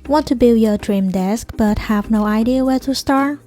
Want to build your dream desk but have no idea where to start?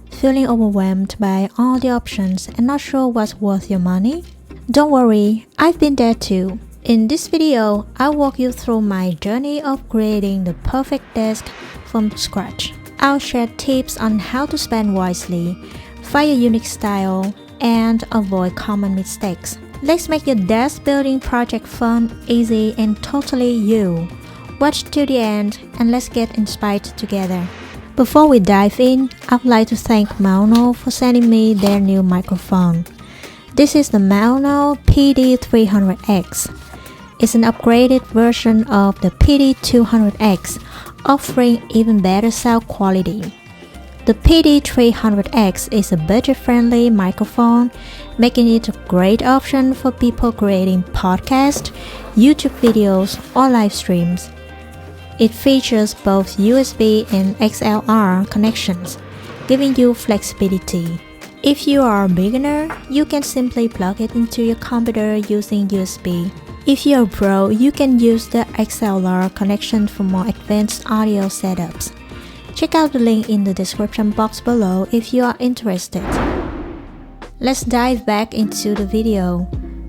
Feeling overwhelmed by all the options and not sure what's worth your money? Don't worry, I've been there too. In this video, I'll walk you through my journey of creating the perfect desk from scratch. I'll share tips on how to spend wisely, find a unique style, and avoid common mistakes. Let's make your desk building project fun, easy, and totally you. Watch till the end and let's get inspired together. Before we dive in, I'd like to thank Mauno for sending me their new microphone. This is the Mauno PD300X. It's an upgraded version of the PD200X, offering even better sound quality. The PD300X is a budget-friendly microphone, making it a great option for people creating podcasts, YouTube videos, or live streams. It features both USB and XLR connections, giving you flexibility. If you are a beginner, you can simply plug it into your computer using USB. If you're a pro, you can use the XLR connection for more advanced audio setups. Check out the link in the description box below if you are interested. Let's dive back into the video.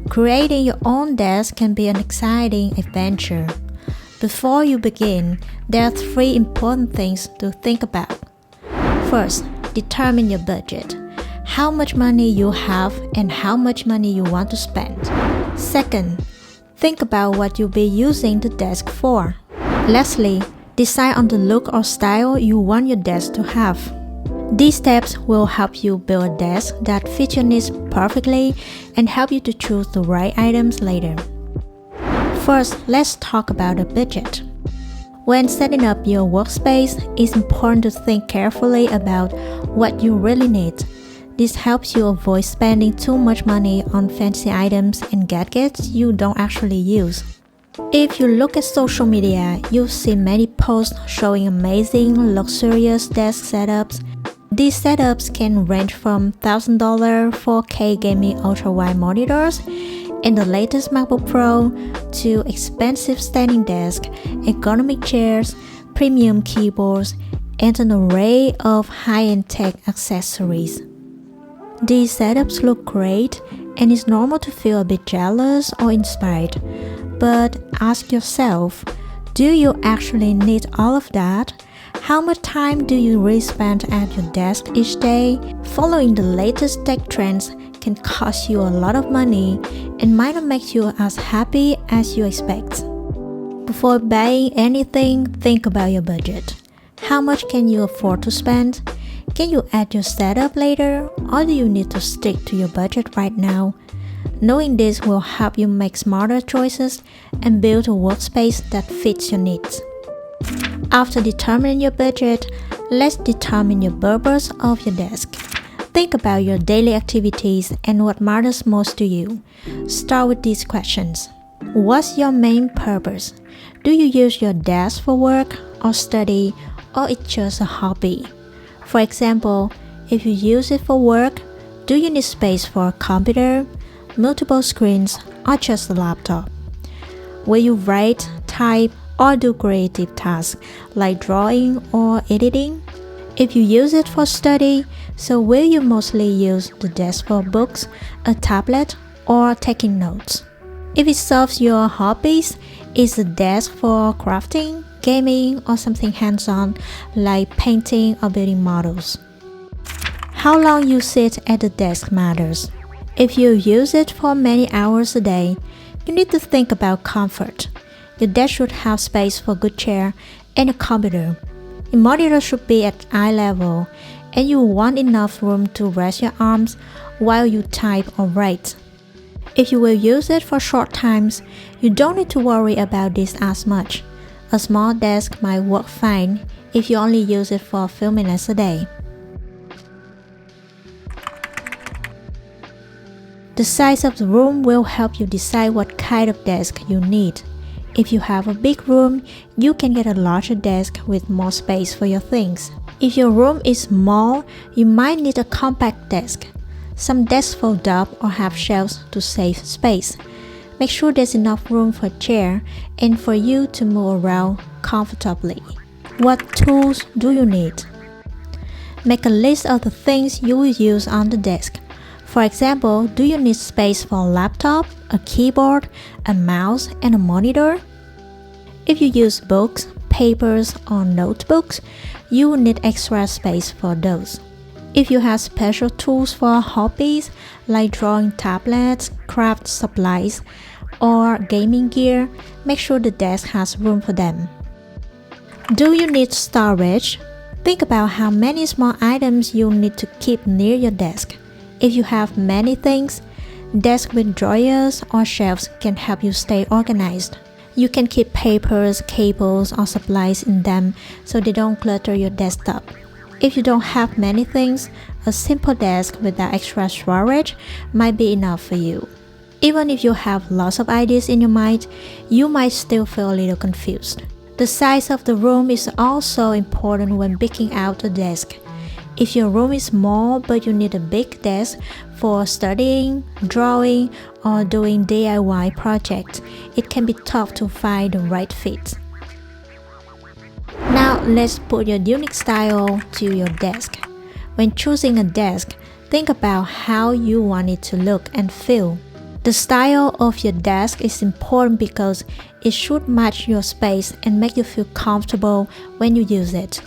Creating your own desk can be an exciting adventure. Before you begin, there are 3 important things to think about. First, determine your budget. How much money you have and how much money you want to spend. Second, think about what you'll be using the desk for. Lastly, decide on the look or style you want your desk to have. These steps will help you build a desk that fits your needs perfectly and help you to choose the right items later. First, let's talk about the budget. When setting up your workspace, it's important to think carefully about what you really need. This helps you avoid spending too much money on fancy items and gadgets you don't actually use. If you look at social media, you'll see many posts showing amazing, luxurious desk setups. These setups can range from $1,000 4K gaming ultra-wide monitors and the latest MacBook Pro to expensive standing desks, ergonomic chairs, premium keyboards, and an array of high-end tech accessories. These setups look great, and it's normal to feel a bit jealous or inspired. But ask yourself, do you actually need all of that? How much time do you really spend at your desk each day? Following the latest tech trends can cost you a lot of money and might not make you as happy as you expect. Before buying anything, think about your budget. How much can you afford to spend? Can you add your setup later, or do you need to stick to your budget right now? Knowing this will help you make smarter choices and build a workspace that fits your needs. After determining your budget, let's determine your purpose of your desk. Think about your daily activities and what matters most to you. Start with these questions. What's your main purpose? Do you use your desk for work or study, or it's just a hobby? For example, if you use it for work, do you need space for a computer, multiple screens, or just a laptop? Will you write, type, or do creative tasks like drawing or editing? If you use it for study, so will you mostly use the desk for books, a tablet, or taking notes? If it serves your hobbies, is the desk for crafting, gaming, or something hands-on like painting or building models? How long you sit at the desk matters. If you use it for many hours a day, you need to think about comfort. Your desk should have space for a good chair and a computer. Your monitor should be at eye level, and you want enough room to rest your arms while you type or write. If you will use it for short times, you don't need to worry about this as much. A small desk might work fine if you only use it for a few minutes a day. The size of the room will help you decide what kind of desk you need. If you have a big room, you can get a larger desk with more space for your things. If your room is small, you might need a compact desk. Some desks fold up or have shelves to save space. Make sure there's enough room for a chair and for you to move around comfortably. What tools do you need? Make a list of the things you will use on the desk. For example, do you need space for a laptop, a keyboard, a mouse, and a monitor? If you use books, papers, or notebooks, you will need extra space for those. If you have special tools for hobbies like drawing tablets, craft supplies, or gaming gear, make sure the desk has room for them. Do you need storage? Think about how many small items you'll need to keep near your desk. If you have many things, desks with drawers or shelves can help you stay organized. You can keep papers, cables, or supplies in them so they don't clutter your desktop. If you don't have many things, a simple desk without extra storage might be enough for you. Even if you have lots of ideas in your mind, you might still feel a little confused. The size of the room is also important when picking out a desk. If your room is small but you need a big desk for studying, drawing, or doing DIY projects, it can be tough to find the right fit. Now let's put your unique style to your desk. When choosing a desk, think about how you want it to look and feel. The style of your desk is important because it should match your space and make you feel comfortable when you use it.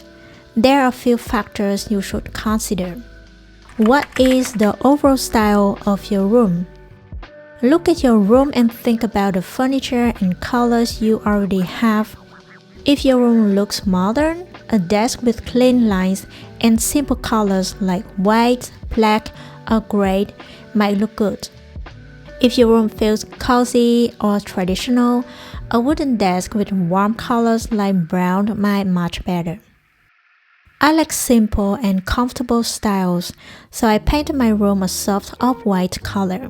There are a few factors you should consider. What is the overall style of your room? Look at your room and think about the furniture and colors you already have. If your room looks modern, a desk with clean lines and simple colors like white, black, or gray might look good. If your room feels cozy or traditional, a wooden desk with warm colors like brown might match better. I like simple and comfortable styles, so I painted my room a soft off-white color.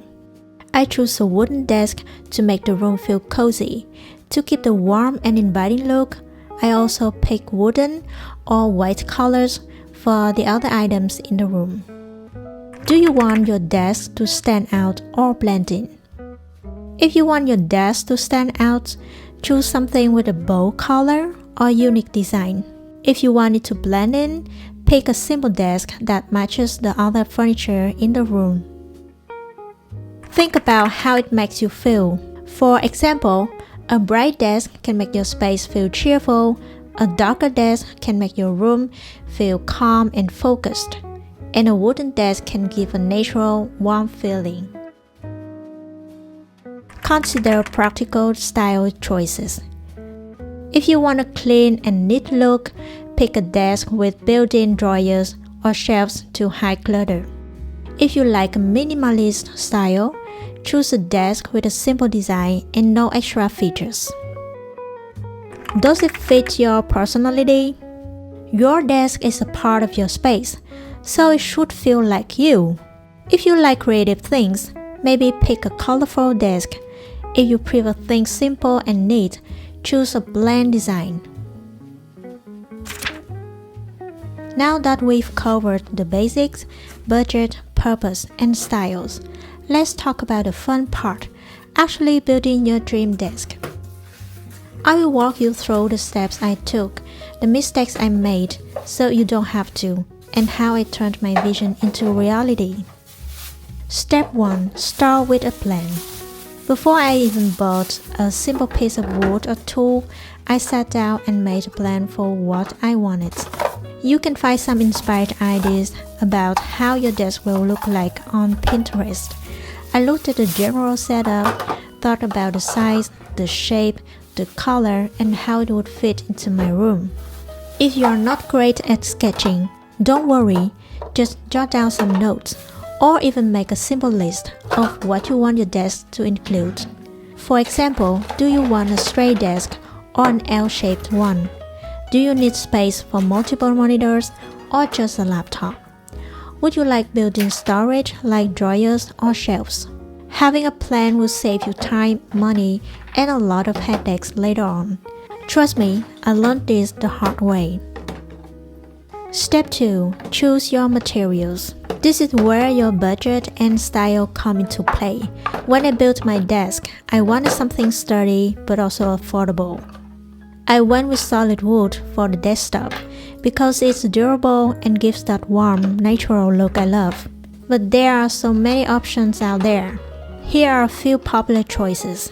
I chose a wooden desk to make the room feel cozy. To keep the warm and inviting look, I also picked wooden or white colors for the other items in the room. Do you want your desk to stand out or blend in? If you want your desk to stand out, choose something with a bold color or unique design. If you want it to blend in, pick a simple desk that matches the other furniture in the room. Think about how it makes you feel. For example, a bright desk can make your space feel cheerful, a darker desk can make your room feel calm and focused, and a wooden desk can give a natural, warm feeling. Consider practical style choices. If you want a clean and neat look, pick a desk with built-in drawers or shelves to hide clutter. If you like a minimalist style, choose a desk with a simple design and no extra features. Does it fit your personality? Your desk is a part of your space, so it should feel like you. If you like creative things, maybe pick a colorful desk. If you prefer things simple and neat, choose a bland design. Now that we've covered the basics, budget, purpose, and styles, let's talk about the fun part, actually building your dream desk. I will walk you through the steps I took, the mistakes I made so you don't have to, and how I turned my vision into reality. Step 1. Start with a plan. Before I even bought a simple piece of wood or tool, I sat down and made a plan for what I wanted. You can find some inspired ideas about how your desk will look like on Pinterest. I looked at the general setup, thought about the size, the shape, the color, and how it would fit into my room. If you are not great at sketching, don't worry, just jot down some notes, or even make a simple list of what you want your desk to include. For example, do you want a straight desk or an L-shaped one? Do you need space for multiple monitors or just a laptop? Would you like built-in storage like drawers or shelves? Having a plan will save you time, money, and a lot of headaches later on. Trust me, I learned this the hard way. Step 2. Choose your materials. This is where your budget and style come into play. When I built my desk, I wanted something sturdy but also affordable. I went with solid wood for the desktop because it's durable and gives that warm, natural look I love. But there are so many options out there. Here are a few popular choices.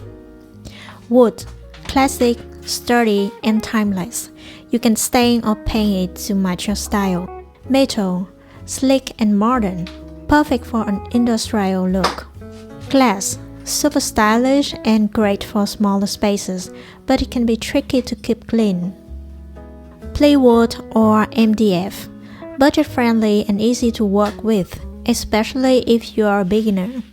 Wood, classic, sturdy, and timeless. You can stain or paint it to match your style. Metal, sleek and modern, perfect for an industrial look. Glass, super stylish and great for smaller spaces, but it can be tricky to keep clean. Plywood or MDF, budget-friendly and easy to work with, especially if you are a beginner.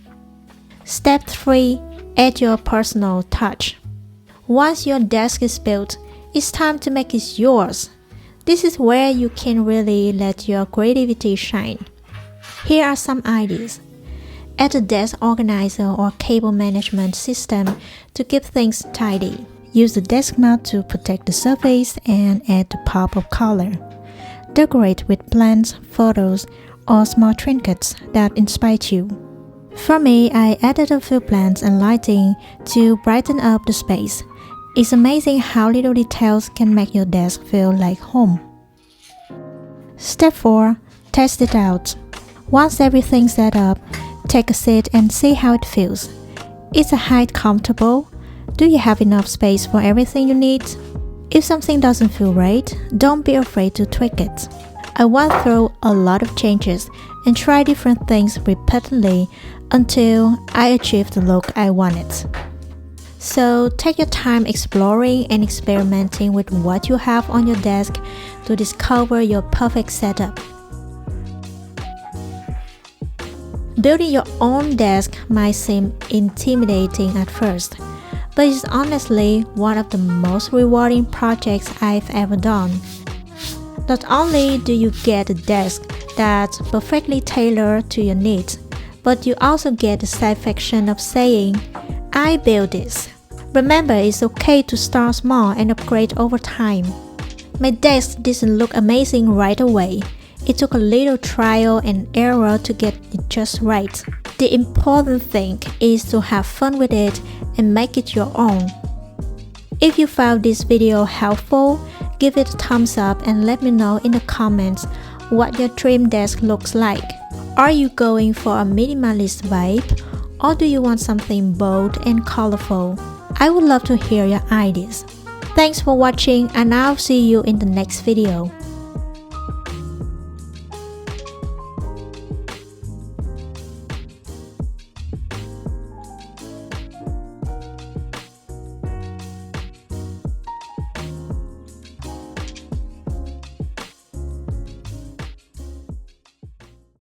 Step 3. Add your personal touch. Once your desk is built, it's time to make it yours. This is where you can really let your creativity shine. Here are some ideas. Add a desk organizer or cable management system to keep things tidy. Use the desk mat to protect the surface and add the pop of color. Decorate with plants, photos, or small trinkets that inspire you. For me, I added a few plants and lighting to brighten up the space. It's amazing how little details can make your desk feel like home. Step 4. Test it out. Once everything's set up, take a seat and see how it feels. Is the height comfortable? Do you have enough space for everything you need? If something doesn't feel right, don't be afraid to tweak it. I went through a lot of changes and tried different things repeatedly until I achieved the look I wanted. So take your time exploring and experimenting with what you have on your desk to discover your perfect setup. Building your own desk might seem intimidating at first, but it's honestly one of the most rewarding projects I've ever done. Not only do you get a desk that's perfectly tailored to your needs, but you also get the satisfaction of saying, I built this. Remember, it's okay to start small and upgrade over time. My desk didn't look amazing right away. It took a little trial and error to get it just right. The important thing is to have fun with it and make it your own. If you found this video helpful, give it a thumbs up and let me know in the comments what your dream desk looks like. Are you going for a minimalist vibe, or do you want something bold and colorful? I would love to hear your ideas. Thanks for watching, and I'll see you in the next video.